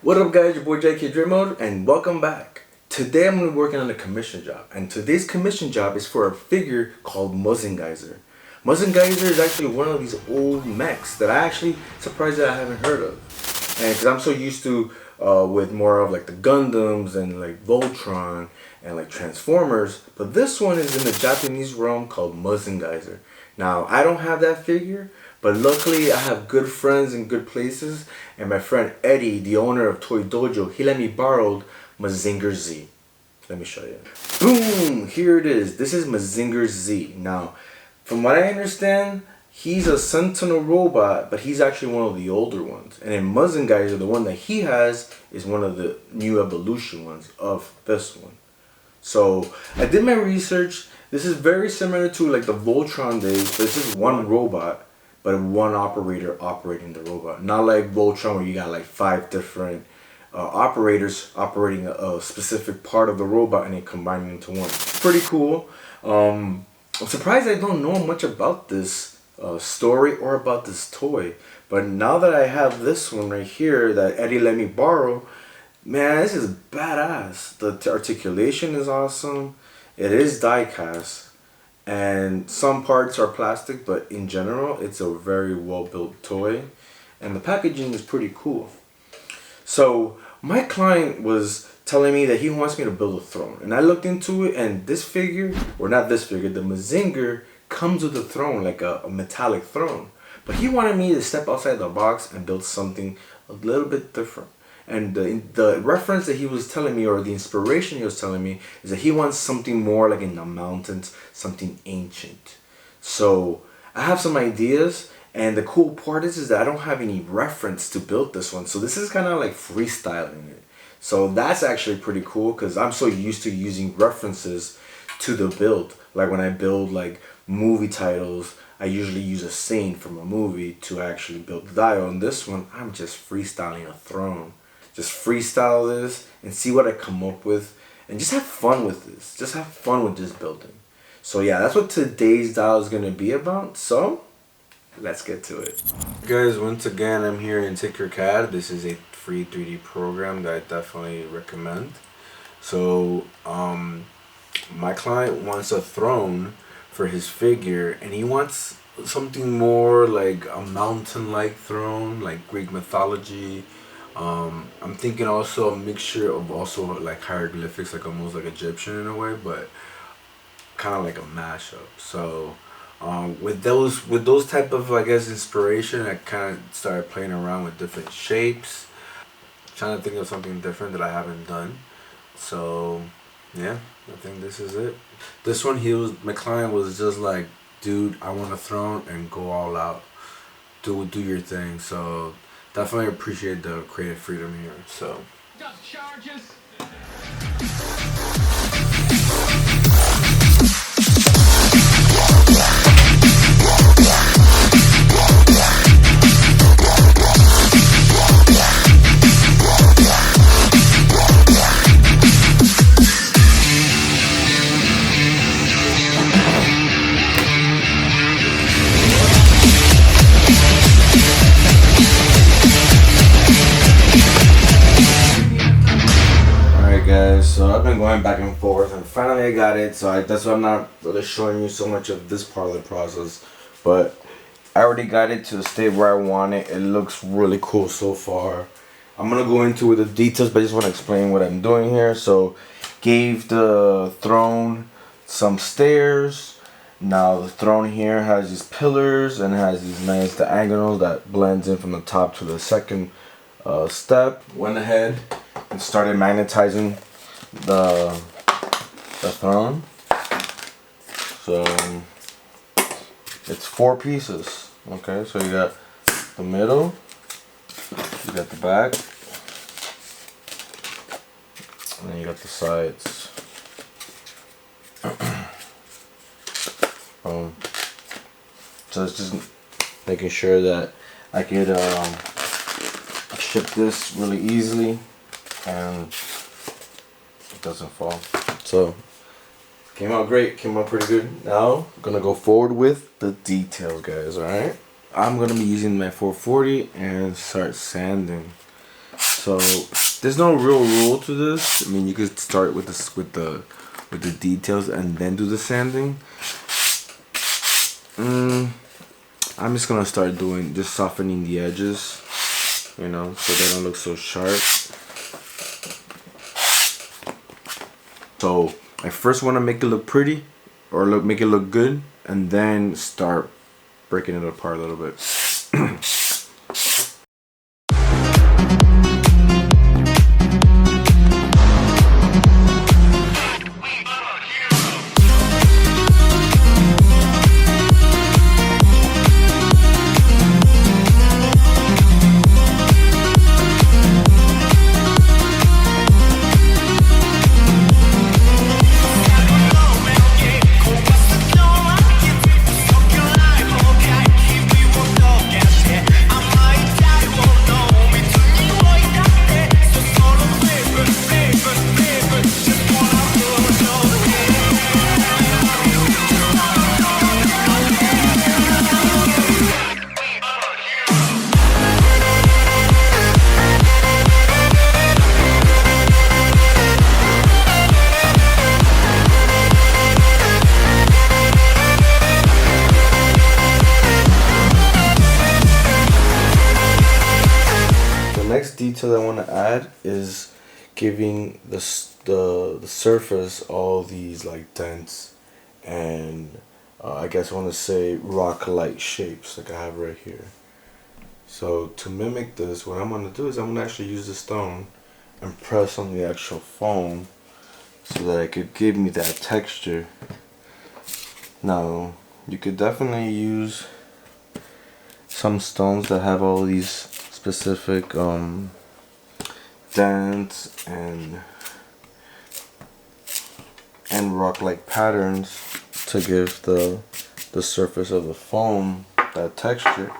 What up guys, your boy JK Dripmode and welcome back. Today I'm going to be working on a commission job, and today's commission job is for a figure called Mazinger Z. Mazinger Z is actually one of these old mechs that I actually surprised that I haven't heard of. And because I'm so used to with more of like the Gundams and like Voltron and like Transformers, but this one is in the Japanese realm called Mazinger Z. Now I don't have that figure, but luckily I have good friends in good places, and my friend Eddie, the owner of Toy Dojo, he let me borrow Mazinger Z. Let me show you. Boom! Here it is. This is Mazinger Z. Now, from what I understand, he's a Sentinel robot, but he's actually one of the older ones. And then Mazinger Z, the one that he has, is one of the new evolution ones of this one. So, I did my research. This is very similar to like the Voltron days, but this is one robot, but one operator operating the robot. Not like Voltron where you got like 5 different operators operating a specific part of the robot and then combining into one. Pretty cool. I'm surprised I don't know much about this story or about this toy. But now that I have this one right here that Eddie let me borrow, man, this is badass. The articulation is awesome. It is die cast. And some parts are plastic, but in general, it's a very well built toy. And the packaging is pretty cool. So my client was telling me that he wants me to build a throne. And I looked into it, and this figure, or not this figure, the Mazinger comes with a throne, like a metallic throne. But he wanted me to step outside the box and build something a little bit different. And the reference that he was telling me, or the inspiration he was telling me, is that he wants something more like in the mountains, something ancient. So I have some ideas, and the cool part is that I don't have any reference to build this one. So this is kind of like freestyling it. So that's actually pretty cool, because I'm so used to using references to the build. Like when I build like movie titles, I usually use a scene from a movie to actually build the dial. On this one, I'm just freestyling a throne. Just freestyle this and see what I come up with, and just have fun with this. Just have fun with this building. So yeah, that's what today's dial is going to be about. So let's get to it. Guys, once again, I'm here in Tinkercad. This is a free 3D program that I definitely recommend. So my client wants a throne for his figure, and he wants something more like a mountain-like throne, like Greek mythology. I'm thinking also a mixture of also like hieroglyphics, like almost like Egyptian in a way, but kind of like a mashup. So with those type of, I guess, inspiration, I kind of started playing around with different shapes, trying to think of something different that I haven't done. So yeah, I think this is it. This one, my client was just like, dude, I want a throne and go all out, do your thing. So definitely appreciate the creative freedom here. So charges. Guys, so I've been going back and forth, and finally I got it. So that's why I'm not really showing you so much of this part of the process, but I already got it to the state where I want it. It looks really cool so far. I'm gonna go into the details, but I just want to explain what I'm doing here. So gave the throne some stairs. Now the throne here has these pillars and has these nice diagonals that blends in from the top to the second step. Went ahead and started magnetizing the throne. So it's 4 pieces. Okay, so you got the middle, you got the back, And then you got the sides. So it's just making sure that I could ship this really easily and it doesn't fall. So came out great, came out pretty good. Now I'm gonna go forward with the details, guys. All right, I'm gonna be using my 440 and start sanding. So there's no real rule to this. I mean, you could start with this with the details and then do the sanding. I'm just gonna start doing just softening the edges, you know, so they don't look so sharp. So I first want to make it look pretty, or make it look good, and then start breaking it apart a little bit. Next detail I want to add is giving the surface all these like dents and I guess I want to say rock-like shapes like I have right here. So to mimic this, what I'm going to do is I'm going to actually use the stone and press on the actual foam so that it could give me that texture. Now you could definitely use some stones that have all these specific dents and rock-like patterns to give the surface of the foam that texture.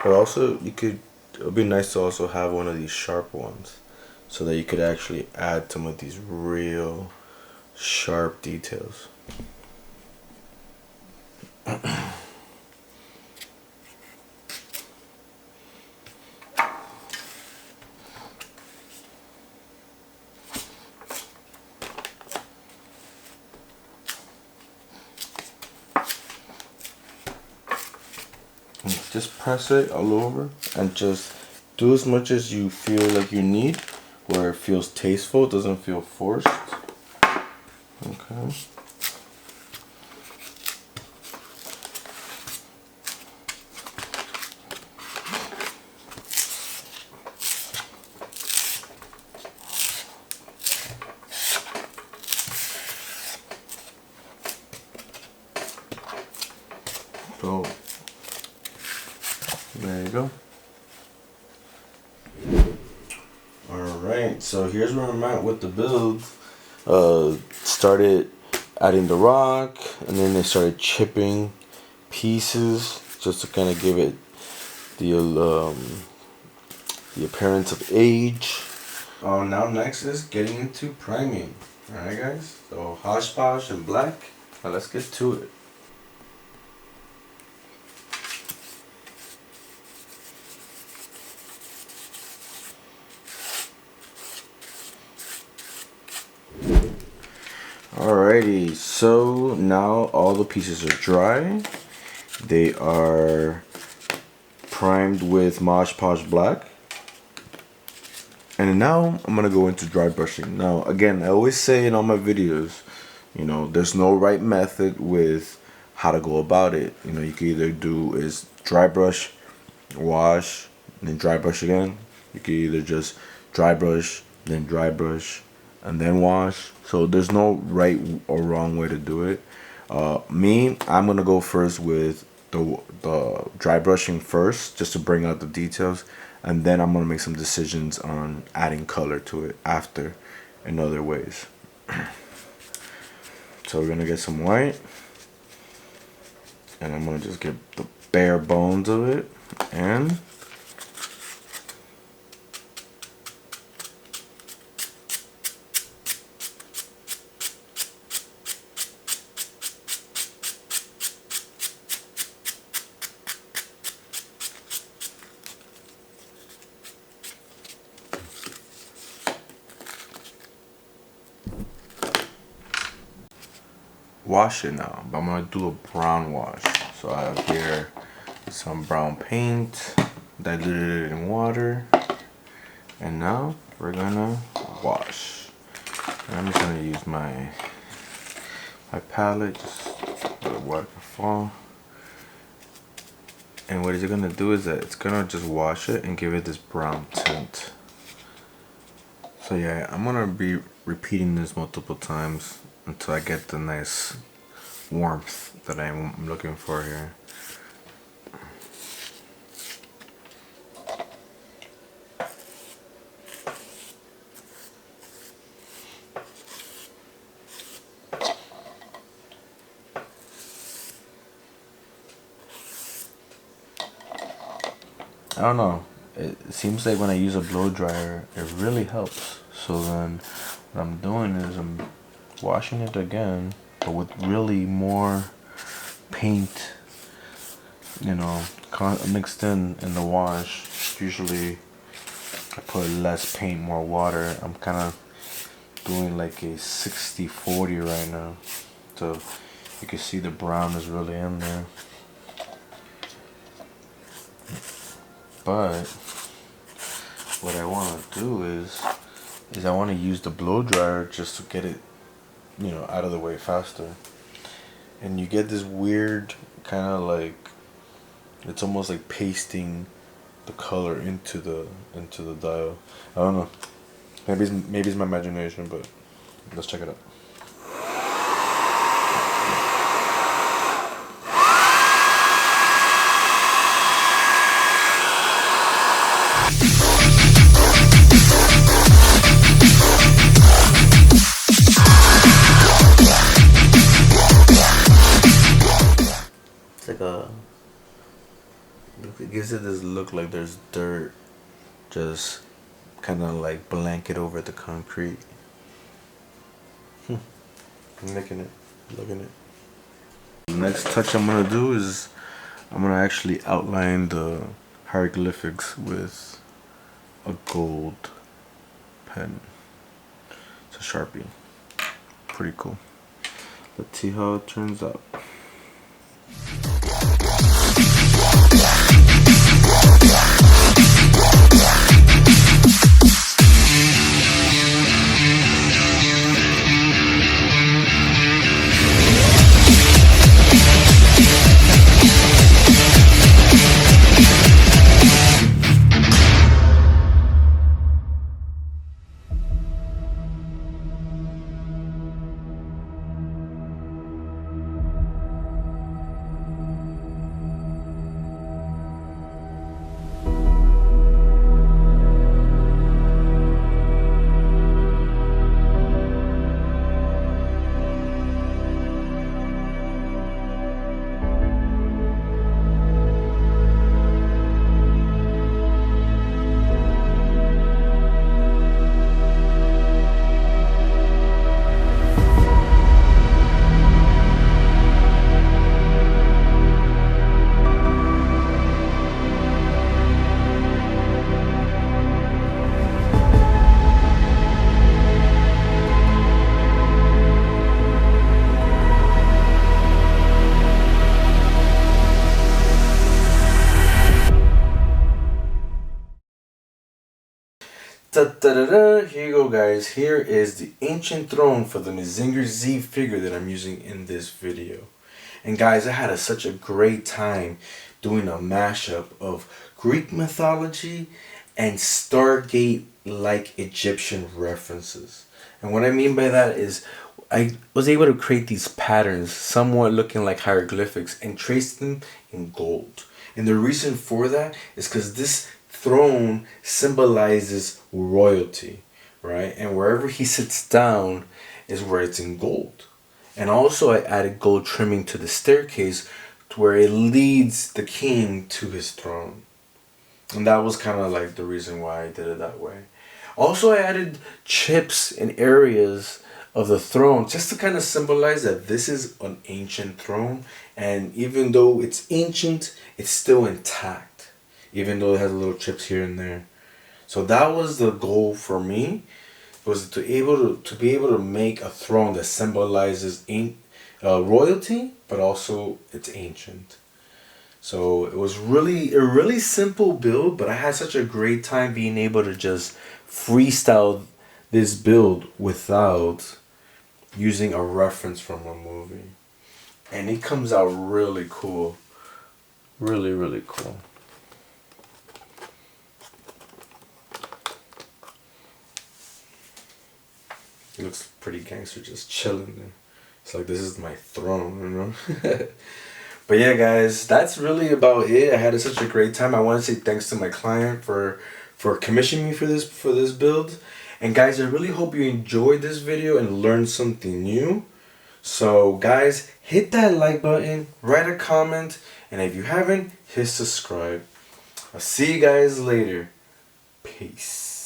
But also it would be nice to also have one of these sharp ones so that you could actually add some of these real sharp details. Just press it all over and just do as much as you feel like you need, where it feels tasteful, it doesn't feel forced. Okay. So there you go. Alright, so here's where I'm at with the build. Started adding the rock, and then they started chipping pieces just to kind of give it the appearance of age. Now next is getting into priming. Alright guys, so hodgepodge and black. Now let's get to it. Alrighty, so now all the pieces are dry. They are primed with Mod Podge Black. And now I'm gonna go into dry brushing. Now again, I always say in all my videos, you know, there's no right method with how to go about it. You know, you can either do is dry brush, wash, and then dry brush again. You can either just dry brush, then dry brush, and then wash. So there's no right or wrong way to do it. I'm gonna go first with the dry brushing first, just to bring out the details, and then I'm gonna make some decisions on adding color to it after. in other ways. So we're gonna get some white, and I'm gonna just get the bare bones of it, and wash it now. But I'm gonna do a brown wash. So I have here some brown paint, diluted it in water, and now we're gonna wash. And I'm just gonna use my palette, just let the water fall. And what it's gonna do is that it's gonna just wash it and give it this brown tint. So yeah, I'm gonna be repeating this multiple times until I get the nice warmth that I'm looking for here. I don't know, it seems like when I use a blow dryer it really helps. So then what I'm doing is I'm washing it again, but with really more paint, you know, mixed in the wash. Usually I put less paint, more water. I'm kind of doing like a 60-40 right now, so you can see the brown is really in there. But what I want to do is I want to use the blow dryer just to get it, you know, out of the way faster. And you get this weird kind of like, it's almost like pasting the color into the dial. I don't know. Maybe it's my imagination, but let's check it out. It gives it this look like there's dirt just kind of like blanket over the concrete. I'm making it, looking it. The next touch I'm gonna do is I'm gonna actually outline the hieroglyphics with a gold pen. It's a Sharpie. Pretty cool. Let's see how it turns out. Here you go, guys. Here is the ancient throne for the Mazinger Z figure that I'm using in this video. And guys, I had such a great time doing a mashup of Greek mythology and Stargate-like Egyptian references. And what I mean by that is I was able to create these patterns somewhat looking like hieroglyphics and trace them in gold. And the reason for that is because this throne symbolizes royalty. right? And wherever he sits down is where it's in gold. And also I added gold trimming to the staircase to where it leads the king to his throne. And that was kind of like the reason why I did it that way. Also, I added chips in areas of the throne just to kind of symbolize that this is an ancient throne. And even though it's ancient, it's still intact. Even though it has little chips here and there. So that was the goal for me. Was to be able to make a throne that symbolizes royalty, but also it's ancient. So it was really a really simple build, but I had such a great time being able to just freestyle this build without using a reference from a movie. And it comes out really cool. Really, really cool. It looks pretty gangster just chilling there. It's like, this is my throne, you know? But yeah, guys, that's really about it. I had such a great time. I want to say thanks to my client for commissioning me for this build. And guys, I really hope you enjoyed this video and learned something new. So guys, hit that like button, write a comment, and if you haven't, hit subscribe. I'll see you guys later. Peace.